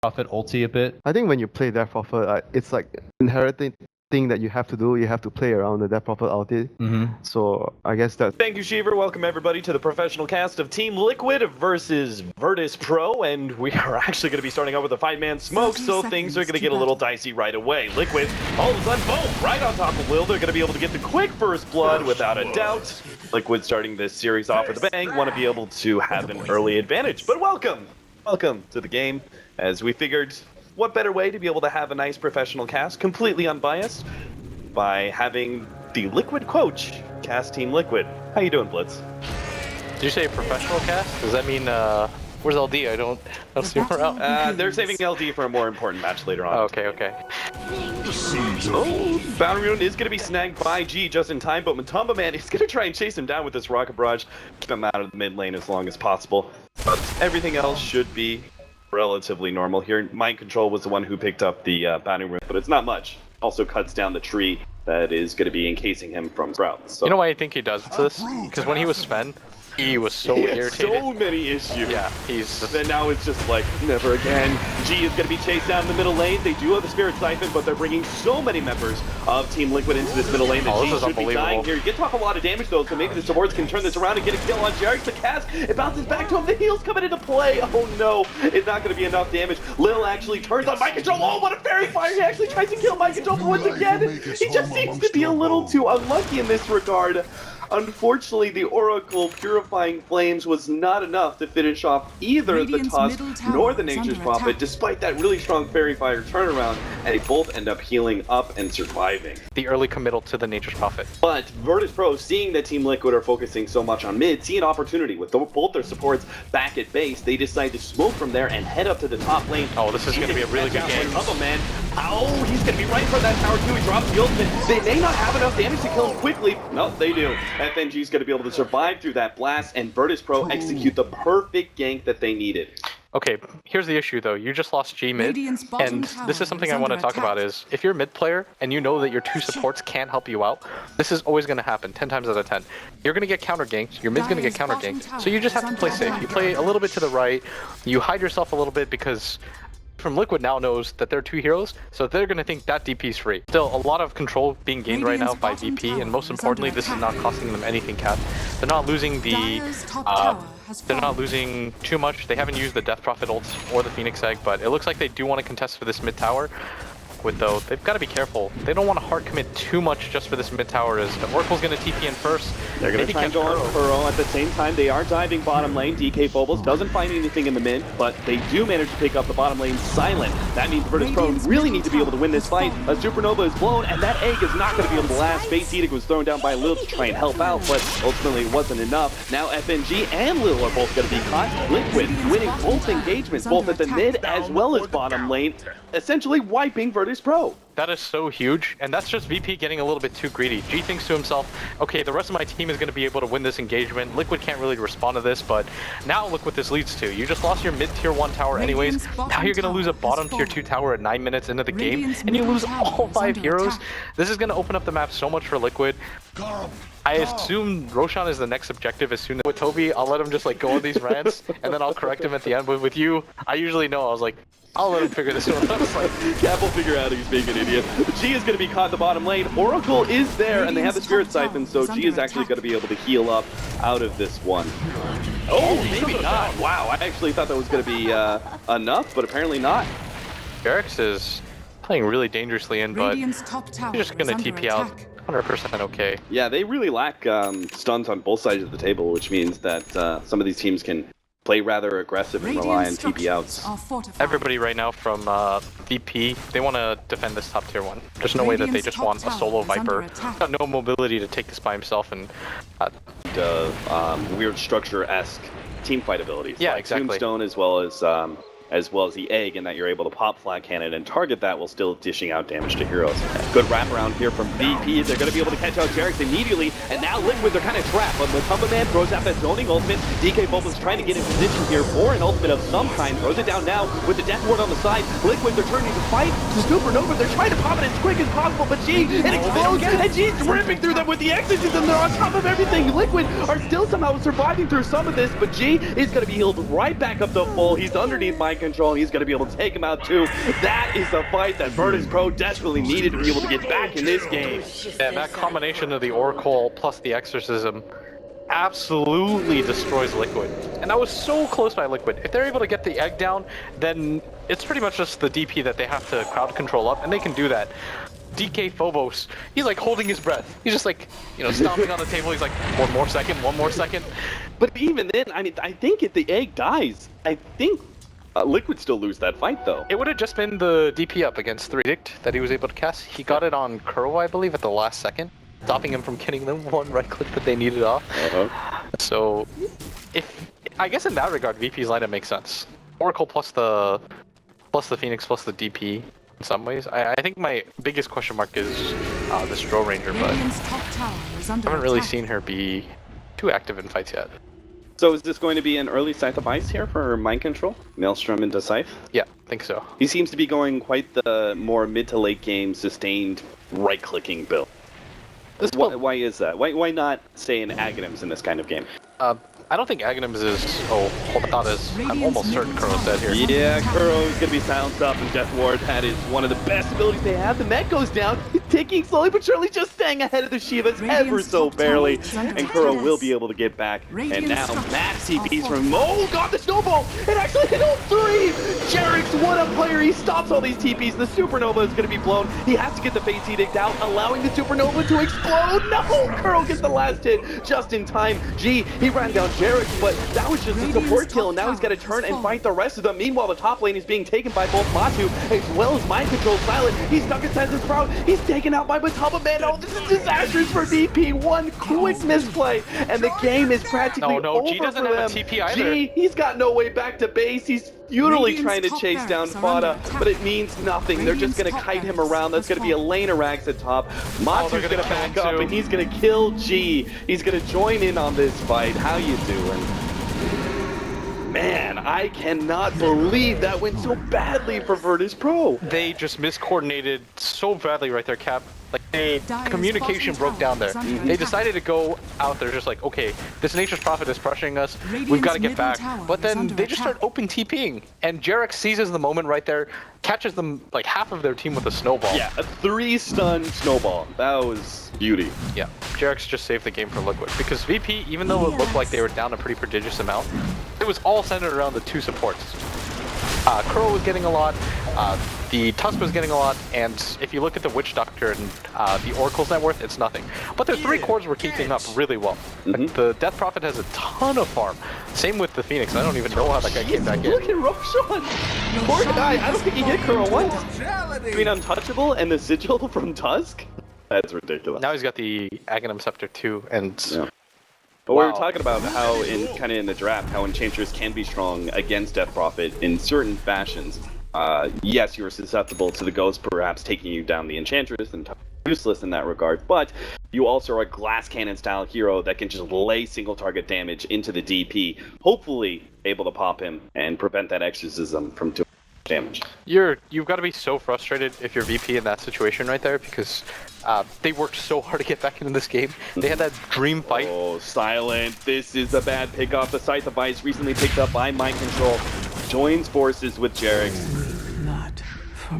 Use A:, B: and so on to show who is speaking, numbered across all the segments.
A: Prophet ulti a bit.
B: I think when you play Death Prophet, it's like inheriting thing that you have to do. You have to play around the Death Prophet ulti. So I guess that.
C: Thank you, Sheever. Welcome everybody to the professional cast of Team Liquid versus Virtus.pro, and we are actually going to be starting out with a 5-man smoke, so things are going to get a little dicey right away. Liquid, all of a sudden, boom, right on top of Will. They're going to be able to get the quick first blood without a doubt. Liquid starting this series off with a bang, want to be able to have an early advantage. But welcome to the game, as we figured, what better way to be able to have a nice professional cast, completely unbiased, by having the Liquid coach cast Team Liquid. How you doing, Blitz?
D: Did you say professional cast? Does that mean, where's LD? I don't see him around.
C: They're saving LD for a more important match later on.
D: Okay.
C: Oh, Bounty Rune is going to be snagged by G just in time, but Matumba Man is going to try and chase him down with this Rocket Barrage, keep him out of the mid lane as long as possible. But everything else should be relatively normal here. Mind Control was the one who picked up the Bounty Rune, but it's not much. Also cuts down the tree that is going to be encasing him from Sprouts. So.
D: You know why I think he does this? Because when he was Sven, he was so irritated.
C: So many issues.
D: Yeah,
C: And now it's just like, never again. G is going to be chased down the middle lane. They do have the Spirit Siphon, but they're bringing so many members of Team Liquid into this middle lane that G should be dying here. You get to off a lot of damage though, so maybe the supports can turn this around and get a kill on Jarek. The cast, it bounces back to him. The heal's coming into play. Oh no, it's not going to be enough damage. Lil actually turns on Mind Control. Oh, what a fairy fire. He actually tries to kill Mind Control, but once again, he just seems to be a little too unlucky in this regard. Unfortunately, the Oracle Purifying Flames was not enough to finish off either the Tusk nor the Nature's Prophet, despite that really strong Fairy Fire turnaround, and they both end up healing up and surviving.
D: The early committal to the Nature's Prophet.
C: But Virtus.pro, seeing that Team Liquid are focusing so much on mid, see an opportunity with both their supports back at base. They decide to smoke from there and head up to the top lane.
D: Oh, this is going to be a really good game.
C: Man. Oh, he's going to be right in front of that tower too. He drops the ultimate. They may not have enough damage to kill him quickly. No, they do. FNG is going to be able to survive through that blast, and Virtus.pro execute the perfect gank that they needed.
D: Okay, here's the issue though. You just lost G mid, and this is something I want to talk about is, if you're a mid player and you know that your two supports can't help you out, this is always going to happen 10 times out of 10. You're going to get counter ganked, your mid's going to get counter ganked, so you just have to play safe. You play a little bit to the right, you hide yourself a little bit, because from Liquid now knows that they're two heroes, so they're going to think that DP is free. Still, a lot of control being gained right now by VP, and most importantly, this is not costing them anything, Cat. They're not losing they're not losing too much. They haven't used the Death Prophet ult or the Phoenix Egg, but it looks like they do want to contest for this mid tower. Though, they've got to be careful. They don't want to hard commit too much just for this mid tower, as the Oracle's going to TP in first.
C: They're going to try and go on Pearl at the same time. They are diving bottom lane. DK Phobos doesn't find anything in the mid, but they do manage to pick up the bottom lane silent. That means Virtus.pro really need to be able to win this fight. A supernova is blown, and that egg is not going to be able to last. Base Edict was thrown down by Lil to try and help out, but ultimately it wasn't enough. Now FNG and Lil are both going to be caught. Liquid winning both engagements, both at the mid as well as bottom lane, essentially wiping Virtus.pro.
D: That is so huge, and that's just VP getting a little bit too greedy. G thinks to himself, okay, the rest of my team is going to be able to win this engagement. Liquid can't really respond to this, but now look what this leads to. You just lost your mid-tier 1 tower anyways. Now you're going to lose a bottom-tier 2 tower at 9 minutes into the game, and you lose all 5 heroes. This is going to open up the map so much for Liquid. I assume Roshan is the next objective as soon as with Toby. I'll let him just like go on these rants, and then I'll correct him at the end. But with you, I usually know. I was like, I'll let him figure this one out.
C: Cap will figure out he's being an idiot. G is going to be caught in the bottom lane. Oracle is there, and they have the Spirit Siphon, so G is actually going to be able to heal up out of this one. Oh, maybe not. Wow, I actually thought that was going to be enough, but apparently not.
D: Jarex is playing really dangerously in, but he's just going to TP out. 100% okay.
C: Yeah, they really lack stuns on both sides of the table, which means that some of these teams can play rather aggressive and rely on TP outs.
D: Everybody right now from VP, they want to defend this top tier 1. There's no way that they just want a solo Viper. Got no mobility to take this by himself, and
C: weird structure-esque team fight abilities.
D: Yeah,
C: like
D: exactly.
C: Tombstone as well as the egg, and that you're able to pop flag cannon and target that while still dishing out damage to heroes. Good wraparound here from VP. They're going to be able to catch out Jarex immediately, and now Liquid, they're kind of trapped, but Matumba Man throws out that zoning ultimate. DK Bulba's trying to get in position here for an ultimate of some kind, throws it down now with the Death Ward on the side. Liquid, they're turning to fight. Supernova, they're trying to pop it as quick as possible, but G, it explodes, and G's ripping through them with the exorcism, and they're on top of everything. Liquid are still somehow surviving through some of this, but G is going to be healed right back up to full. He's underneath Mind control, and he's going to be able to take him out too. That is the fight that Virtus.pro desperately needed to be able to get back in this game.
D: And that combination of the Oracle plus the Exorcism absolutely destroys Liquid. And that was so close by Liquid. If they're able to get the egg down, then it's pretty much just the DP that they have to crowd control up, and they can do that. DK Phobos, he's like holding his breath. He's just like, you know, stomping on the table. He's like, one more second.
C: But even then, I mean, I think if the egg dies, I think Liquid still lose that fight, though.
D: It would have just been the DP up against 3 that he was able to cast. He got it on Kuro, I believe, at the last second, stopping him from getting them one right click that they needed off. So, I guess in that regard, VP's lineup makes sense. Oracle plus the Phoenix plus the DP in some ways. I think my biggest question mark is the Stro Ranger, but I haven't really seen her be too active in fights yet.
C: So is this going to be an early Scythe of Ice here for Mind Control? Maelstrom into Scythe?
D: Yeah, I think so.
C: He seems to be going quite the more mid to late game sustained right-clicking build. Why is that? Why not say an Aghanims in this kind of game?
D: I don't think Aghanims is... Oh, hold on, I'm almost certain Kuro's dead here.
C: Yeah, Kuro's going to be silenced up in Death Ward. That is one of the best abilities they have. The mech goes down. He's ticking slowly but surely, just staying ahead of the Shivas ever so barely. And Kuro will be able to get back. And now max TPs from... Oh god, the snowball! It actually hit all 3! Jarix, what a player! He stops all these TPs. The Supernova is going to be blown. He has to get the Fate's Edict out, allowing the Supernova to explode. No! Kuro gets the last hit just in time. G, he ran down Jarix, but that was just a support kill, and now he's got to turn and fight the rest of them. Meanwhile, the top lane is being taken by both Matu as well as Mind Control Silent. He's stuck inside the Sprout. He's taken out by Mataba Man. Oh, this is disastrous for DP. One quick misplay, and the game is practically over
D: G doesn't
C: for
D: have
C: them.
D: a TP either.
C: G, he's got no way back to base. He's futilely trying to chase down Fada, but it means nothing. They're just going to kite him around. That's going to be a lane of Rags at top. Matu's going to back up, and he's going to kill G. He's going to join in on this fight. How you doing? Man, I cannot believe that went so badly for Virtus.pro.
D: They just miscoordinated so badly right there, Cap. Like, communication broke down there. They decided to go out there just like, okay, this Nature's Prophet is pressuring us, we've got to get back. But then they just start open TPing, and Jarek seizes the moment right there, catches them, like, half of their team with a snowball.
C: Yeah, a 3-stun snowball. That was beauty.
D: Yeah, Jarek's just saved the game for Liquid, because VP, even though it looked like they were down a pretty prodigious amount, it was all centered around the 2 supports. Kuro was getting a lot, the Tusk was getting a lot, and if you look at the Witch Doctor and the Oracle's net worth, it's nothing. But their 3 cores were keeping up really well. Like, the Death Prophet has a ton of farm. Same with the Phoenix. I don't even know how that guy came back in.
C: Look at Roshan! Poor guy, I don't think he hit Kuro once. Between Untouchable and the Sigil from Tusk? That's ridiculous.
D: Now he's got the Aghanim Scepter too, and...
C: Yeah. But we were talking about how, in the draft, how Enchantress can be strong against Death Prophet in certain fashions. Yes, you were susceptible to the Ghost perhaps taking you down the Enchantress and useless in that regard, but you also are a glass cannon style hero that can just lay single target damage into the DP, hopefully able to pop him and prevent that exorcism from doing damage.
D: You've got to be so frustrated if you're VP in that situation right there, because they worked so hard to get back into this game. They had that dream fight.
C: Oh, Silent. This is a bad pick off. The Scythe of Ice recently picked up by Mind Control. Joins forces with Jarix.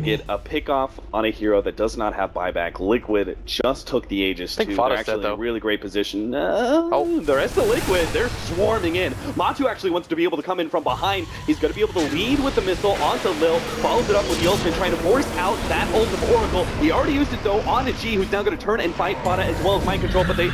C: Get a pick off on a hero that does not have buyback. Liquid just took the Aegis too. They're actually in a really great position. The rest of Liquid, they're swarming in. Matu actually wants to be able to come in from behind. He's going to be able to lead with the missile onto Lil, follows it up with the ultimate, trying to force out that ult of Oracle. He already used it though onto G, who's now going to turn and fight Fada as well as Mind Control, but they're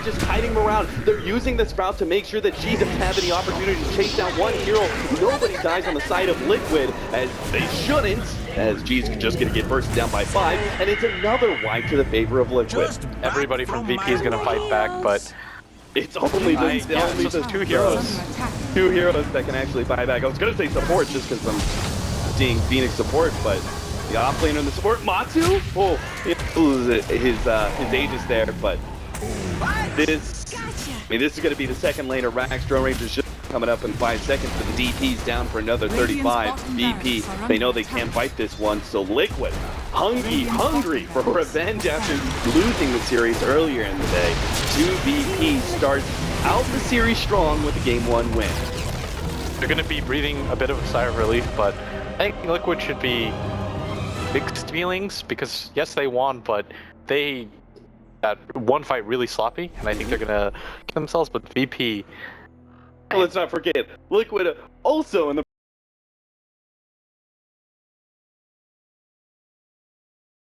C: just kiting him around. They're using the Sprout to make sure that G doesn't have any opportunity to chase down one hero. Nobody dies on the side of Liquid, as they shouldn't, as G's just going to get bursted down by 5, and it's another wipe to the favor of Liquid.
D: Everybody from VP is going to fight back, but
C: it's only the
D: 2 heroes.
C: 2 heroes that can actually buy back. I was going to say support just because I'm seeing Phoenix support, but the offlaner and the support, Matu, his Aegis there, but this is going to be the second lane of Rax. Drone Rangers just coming up in 5 seconds, but the DP's down for another 35. VP, they know they can't fight this one, so Liquid, hungry for revenge after losing the series earlier in the day. 2 VP starts out the series strong with a Game 1 win.
D: They're going to be breathing a bit of a sigh of relief, but I think Liquid should be mixed feelings because yes, they won, but they that one fight really sloppy, and I think they're going to kill themselves. But VP.
C: Let's not forget, Liquid also in the